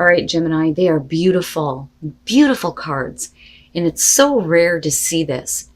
All right, Gemini, they are beautiful, beautiful cards. And it's so rare to see this.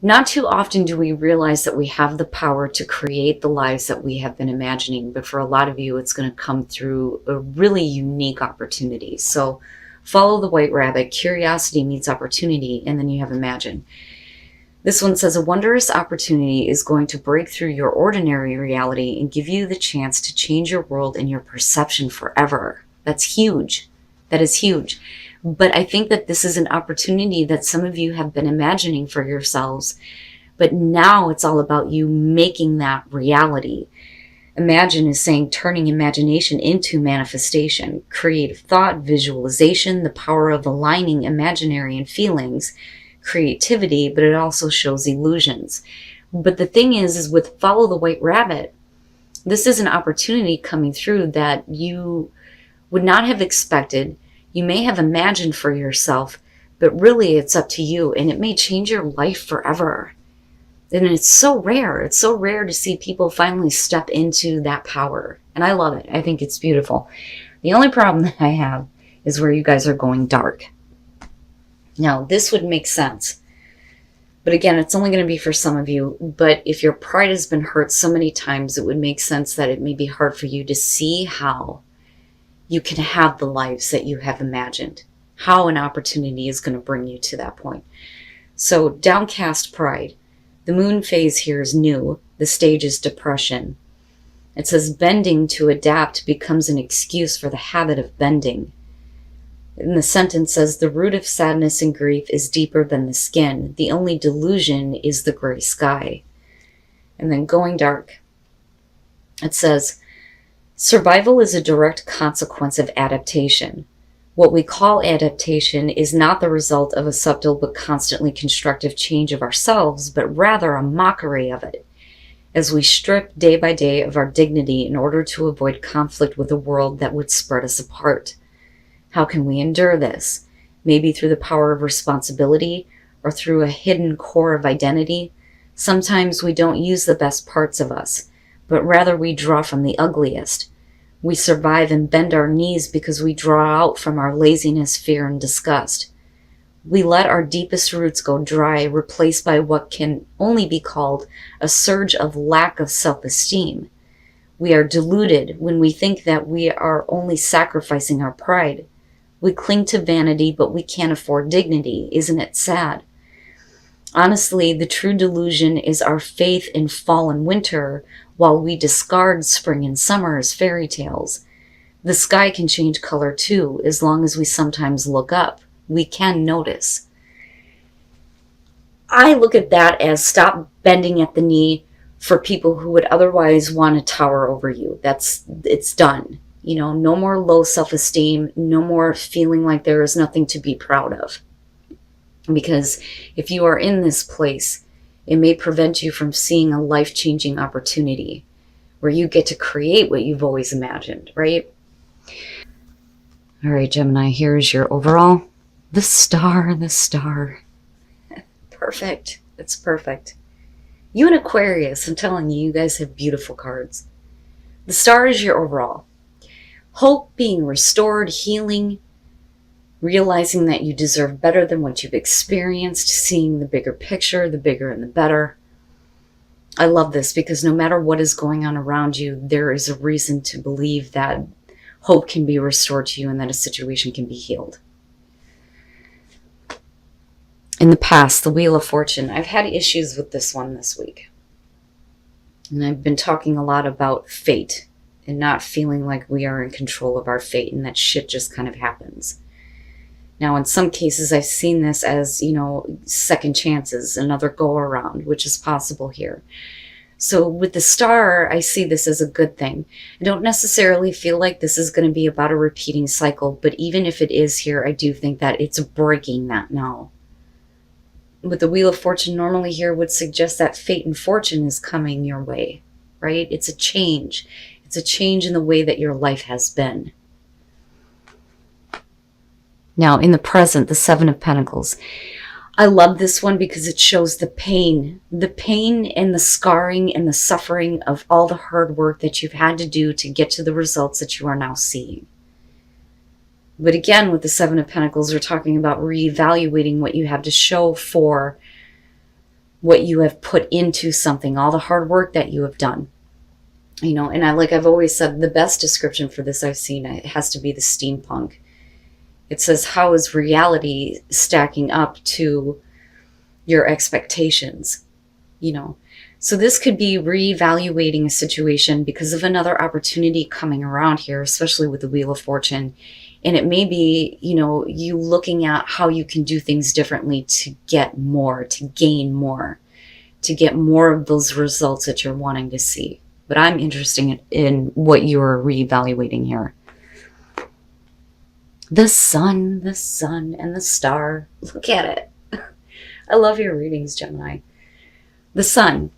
Not too often do we realize that we have the power to create the lives that we have been imagining. But for a lot of you, it's going to come through a really unique opportunity. So follow the white rabbit. Curiosity meets opportunity. And then you have imagine. This one says a wondrous opportunity is going to break through your ordinary reality and give you the chance to change your world and your perception forever. That's huge. That is huge. But I think that this is an opportunity that some of you have been imagining for yourselves. But now it's all about you making that reality. Imagine is saying turning imagination into manifestation, creative thought, visualization, the power of aligning imaginary and feelings, creativity, but it also shows illusions. But the thing is with follow the white rabbit, this is an opportunity coming through that you would not have expected. You may have imagined for yourself, but really it's up to you, and it may change your life forever. And it's so rare. It's so rare to see people finally step into that power. And I love it. I think it's beautiful. The only problem that I have is where you guys are going dark. Now, this would make sense. But again, it's only going to be for some of you. But if your pride has been hurt so many times, it would make sense that it may be hard for you to see how you can have the lives that you have imagined. How an opportunity is going to bring you to that point. So, downcast pride. The moon phase here is new. The stage is depression. It says bending to adapt becomes an excuse for the habit of bending. And the sentence says the root of sadness and grief is deeper than the skin. The only delusion is the gray sky. And then going dark. It says survival is a direct consequence of adaptation. What we call adaptation is not the result of a subtle but constantly constructive change of ourselves, but rather a mockery of it, as we strip day by day of our dignity in order to avoid conflict with a world that would spread us apart. How can we endure this? Maybe through the power of responsibility or through a hidden core of identity. Sometimes we don't use the best parts of us, but rather we draw from the ugliest. We survive and bend our knees because we draw out from our laziness, fear, and disgust. We let our deepest roots go dry, replaced by what can only be called a surge of lack of self-esteem. We are deluded when we think that we are only sacrificing our pride. We cling to vanity, but we can't afford dignity. Isn't it sad? Honestly, the true delusion is our faith in fall and winter, while we discard spring and summer as fairy tales. The sky can change color too, as long as we sometimes look up. We can notice. I look at that as stop bending at the knee for people who would otherwise want to tower over you. It's done. No more low self-esteem, no more feeling like there is nothing to be proud of. Because if you are in this place, it may prevent you from seeing a life-changing opportunity where you get to create what you've always imagined, right? All right, Gemini, here's your overall. The star. Perfect. It's perfect. You and Aquarius, I'm telling you, you guys have beautiful cards. The star is your overall. Hope, being restored, healing, realizing that you deserve better than what you've experienced, seeing the bigger picture, the bigger and the better. I love this because no matter what is going on around you, there is a reason to believe that hope can be restored to you and that a situation can be healed. In the past, the Wheel of Fortune. I've had issues with this one this week. And I've been talking a lot about fate and not feeling like we are in control of our fate and that shit just kind of happens. Now, in some cases, I've seen this as, second chances, another go around, which is possible here. So with the star, I see this as a good thing. I don't necessarily feel like this is going to be about a repeating cycle, but even if it is here, I do think that it's breaking that now. With the Wheel of Fortune normally here would suggest that fate and fortune is coming your way, right? It's a change. It's a change in the way that your life has been. Now, in the present, the Seven of Pentacles. I love this one because it shows the pain and the scarring and the suffering of all the hard work that you've had to do to get to the results that you are now seeing. But again, with the Seven of Pentacles, we're talking about reevaluating what you have to show for what you have put into something, all the hard work that you have done. You know, and I've always said, the best description for this I've seen, it has to be the steampunk. It says, how is reality stacking up to your expectations? You know, so this could be reevaluating a situation because of another opportunity coming around here, especially with the Wheel of Fortune. And it may be, you know, you looking at how you can do things differently to get more, to gain more, to get more of those results that you're wanting to see. But I'm interested in what you're reevaluating here. The sun, and the star. Look at it. I love your readings, Gemini. The sun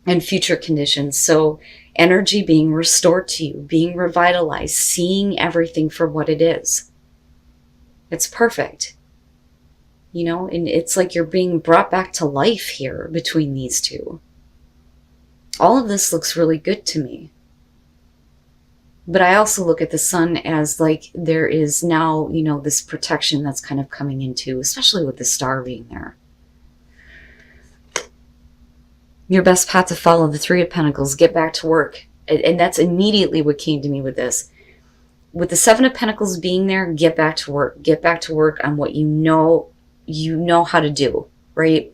and future conditions. So energy being restored to you, being revitalized, seeing everything for what it is. It's perfect. You know, and it's like you're being brought back to life here between these two. All of this looks really good to me. But I also look at the sun as like there is now, you know, this protection that's kind of coming into, especially with the star being there. Your best path to follow, the Three of Pentacles, get back to work. And that's immediately what came to me with this. With the Seven of Pentacles being there, get back to work. Get back to work on what you know how to do, right?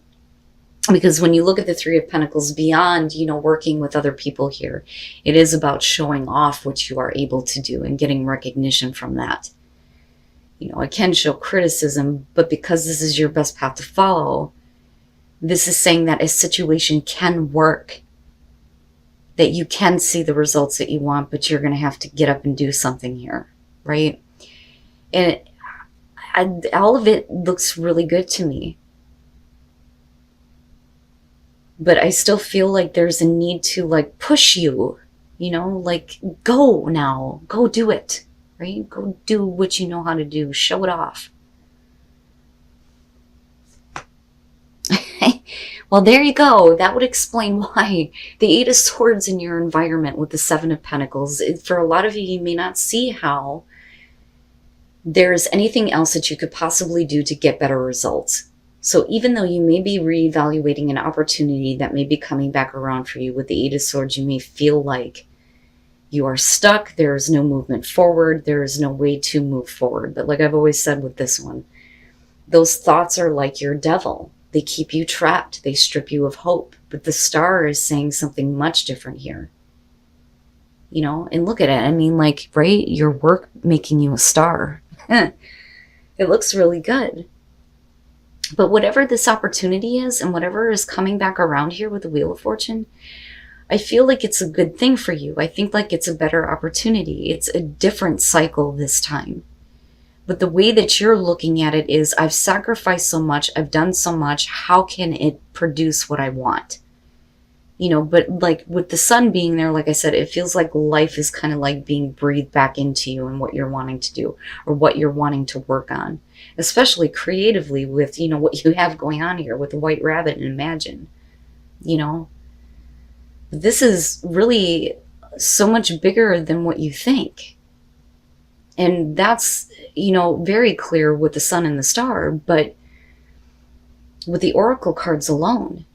Because when you look at the Three of Pentacles, beyond, you know, working with other people here, it is about showing off what you are able to do and getting recognition from that. You know, it can show criticism, but because this is your best path to follow, this is saying that a situation can work, that you can see the results that you want, but you're going to have to get up and do something here, right? And all of it looks really good to me. But I still feel like there's a need to like push you, you know, like go now, go do it, right? Go do what you know how to do, show it off. Well, there you go. That would explain why the Eight of Swords in your environment with the Seven of Pentacles. For a lot of you, you may not see how there's anything else that you could possibly do to get better results. So even though you may be reevaluating an opportunity that may be coming back around for you with the Eight of Swords, you may feel like you are stuck. There is no movement forward. There is no way to move forward. But like I've always said with this one, those thoughts are like your devil. They keep you trapped. They strip you of hope. But the star is saying something much different here. You know, and look at it. I mean, like, right? Your work making you a star. It looks really good. But whatever this opportunity is and whatever is coming back around here with the Wheel of Fortune, I feel like it's a good thing for you. I think like it's a better opportunity. It's a different cycle this time. But the way that you're looking at it is, I've sacrificed so much, I've done so much, how can it produce what I want? You know, but like with the sun being there, like I said, it feels like life is kind of like being breathed back into you and what you're wanting to do or what you're wanting to work on, especially creatively with, you know, what you have going on here with the White Rabbit and Imagine, you know. This is really so much bigger than what you think. And that's, you know, very clear with the sun and the star, but with the oracle cards alone.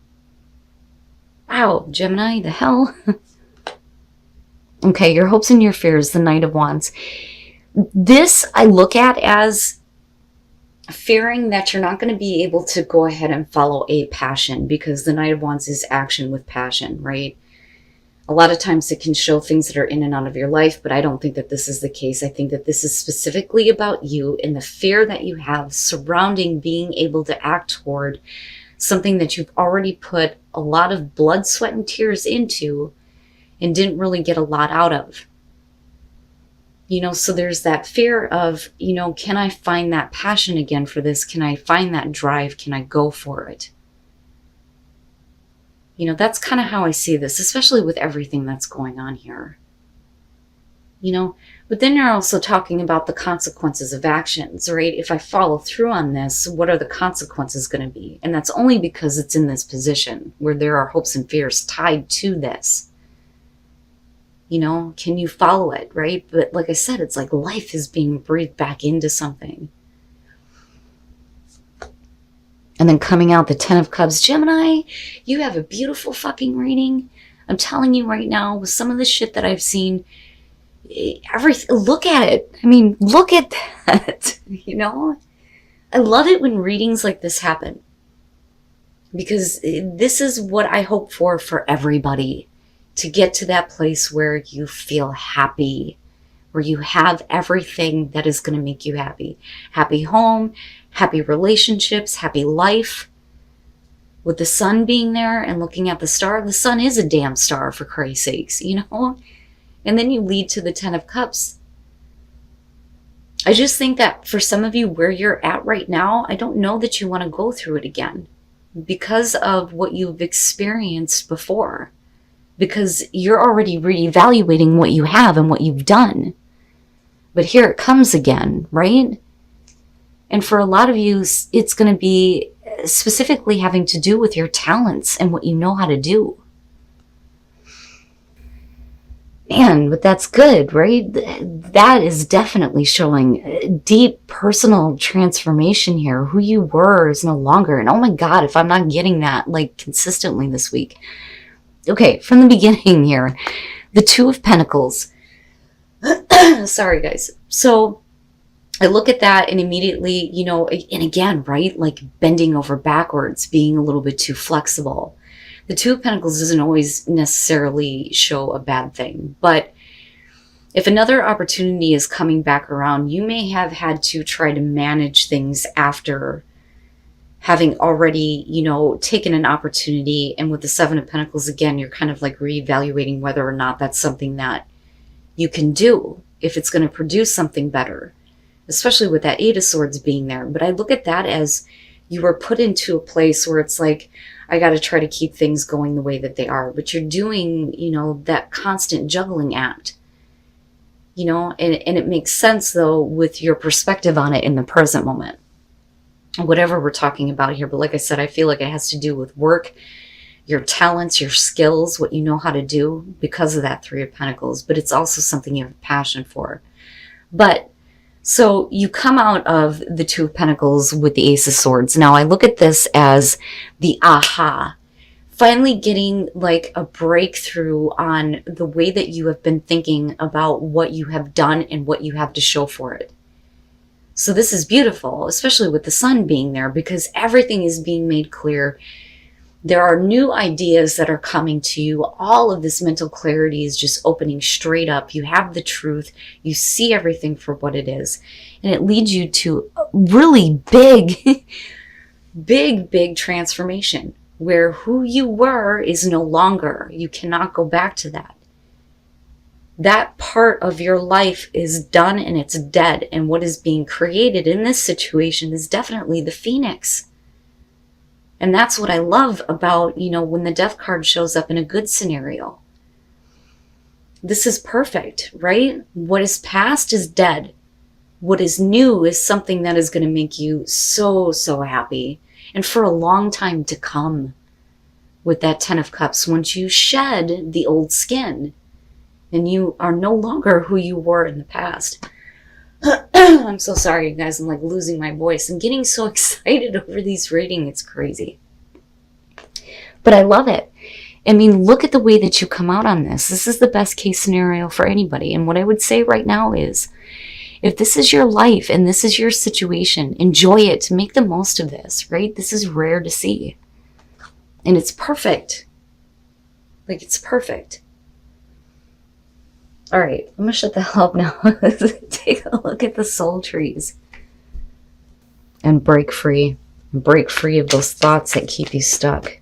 Wow, Gemini, the hell? Okay, your hopes and your fears, the Knight of Wands. This I look at as fearing that you're not going to be able to go ahead and follow a passion, because the Knight of Wands is action with passion, right? A lot of times it can show things that are in and out of your life, but I don't think that this is the case. I think that this is specifically about you and the fear that you have surrounding being able to act toward something that you've already put a lot of blood, sweat, and tears into and didn't really get a lot out of. You know, so there's that fear of, you know, can I find that passion again for this? Can I find that drive? Can I go for it? You know, that's kind of how I see this, especially with everything that's going on here. You know, but then you're also talking about the consequences of actions, right? If I follow through on this, what are the consequences going to be? And that's only because it's in this position where there are hopes and fears tied to this. Can you follow it, right? But like I said, it's like life is being breathed back into something. And then coming out the 10 of Cups. Gemini, you have a beautiful fucking reading. I'm telling you right now, with some of the shit that I've seen, look at it. I mean, look at that, I love it when readings like this happen. Because this is what I hope for everybody. To get to that place where you feel happy, where you have everything that is going to make you happy. Happy home, happy relationships, happy life. With the sun being there and looking at the star, the sun is a damn star, for Christ's sakes, And then you lead to the 10 of Cups. I just think that for some of you, where you're at right now, I don't know that you want to go through it again because of what you've experienced before. Because you're already reevaluating what you have and what you've done. But here it comes again, right? And for a lot of you, it's going to be specifically having to do with your talents and what you know how to do. Man, but that's good, right? That is definitely showing deep personal transformation here. Who you were is no longer. And oh my God, if I'm not getting that like consistently this week. Okay, from the beginning here, the 2 of Pentacles. Sorry, guys. So I look at that and immediately, and again, right? Like bending over backwards, being a little bit too flexible. The 2 of Pentacles doesn't always necessarily show a bad thing, but if another opportunity is coming back around, you may have had to try to manage things after having already, taken an opportunity. And with the 7 of Pentacles, again, you're kind of like reevaluating whether or not that's something that you can do, if it's going to produce something better, especially with that 8 of Swords being there. But I look at that as you were put into a place where it's like, I got to try to keep things going the way that they are. But you're doing, that constant juggling act, and it makes sense, though, with your perspective on it in the present moment. Whatever we're talking about here. But like I said, I feel like it has to do with work, your talents, your skills, what you know how to do because of that 3 of Pentacles. But it's also something you have a passion for. But so you come out of the 2 of Pentacles with the Ace of Swords. Now I look at this as the aha. Finally getting like a breakthrough on the way that you have been thinking about what you have done and what you have to show for it. So this is beautiful, especially with the sun being there, because everything is being made clear. There are new ideas that are coming to you. All of this mental clarity is just opening straight up. You have the truth. You see everything for what it is. And it leads you to a really big, big transformation where who you were is no longer. You cannot go back to that. That part of your life is done and it's dead. And what is being created in this situation is definitely the Phoenix. And that's what I love about, when the Death card shows up in a good scenario. This is perfect, right? What is past is dead. What is new is something that is going to make you so, so happy. And for a long time to come with that 10 of Cups, once you shed the old skin. And you are no longer who you were in the past. I'm so sorry, you guys. I'm like losing my voice. I'm getting so excited over these readings. It's crazy. But I love it. I mean, look at the way that you come out on this. This is the best case scenario for anybody. And what I would say right now is, if this is your life and this is your situation, enjoy it. Make the most of this, right? This is rare to see. And it's perfect. Like, it's perfect. All right, I'm going to shut the hell up now. Take a look at the soul trees. And break free. Break free of those thoughts that keep you stuck.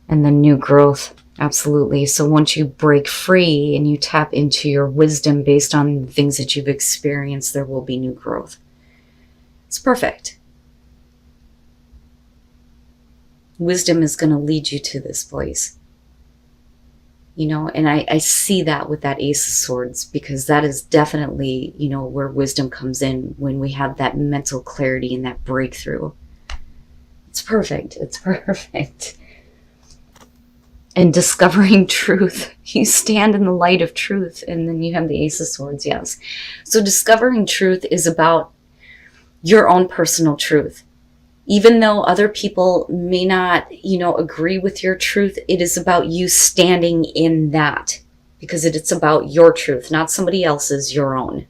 And then new growth. Absolutely. So once you break free and you tap into your wisdom based on the things that you've experienced, there will be new growth. It's perfect. Wisdom is going to lead you to this place. And I see that with that Ace of Swords, because that is definitely, where wisdom comes in when we have that mental clarity and that breakthrough. It's perfect. It's perfect. and discovering truth. You stand in the light of truth. And then you have the Ace of Swords, yes. So discovering truth is about your own personal truth. Even though other people may not, agree with your truth, it is about you standing in that, because it's about your truth, not somebody else's, your own.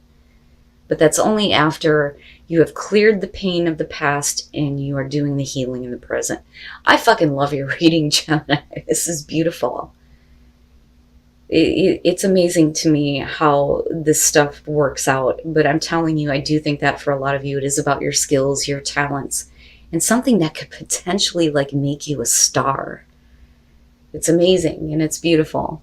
But that's only after you have cleared the pain of the past and you are doing the healing in the present. I fucking love your reading, Gemini. This is beautiful. It's amazing to me how this stuff works out. But I'm telling you, I do think that for a lot of you, it is about your skills, your talents, and something that could potentially like make you a star. It's amazing and it's beautiful.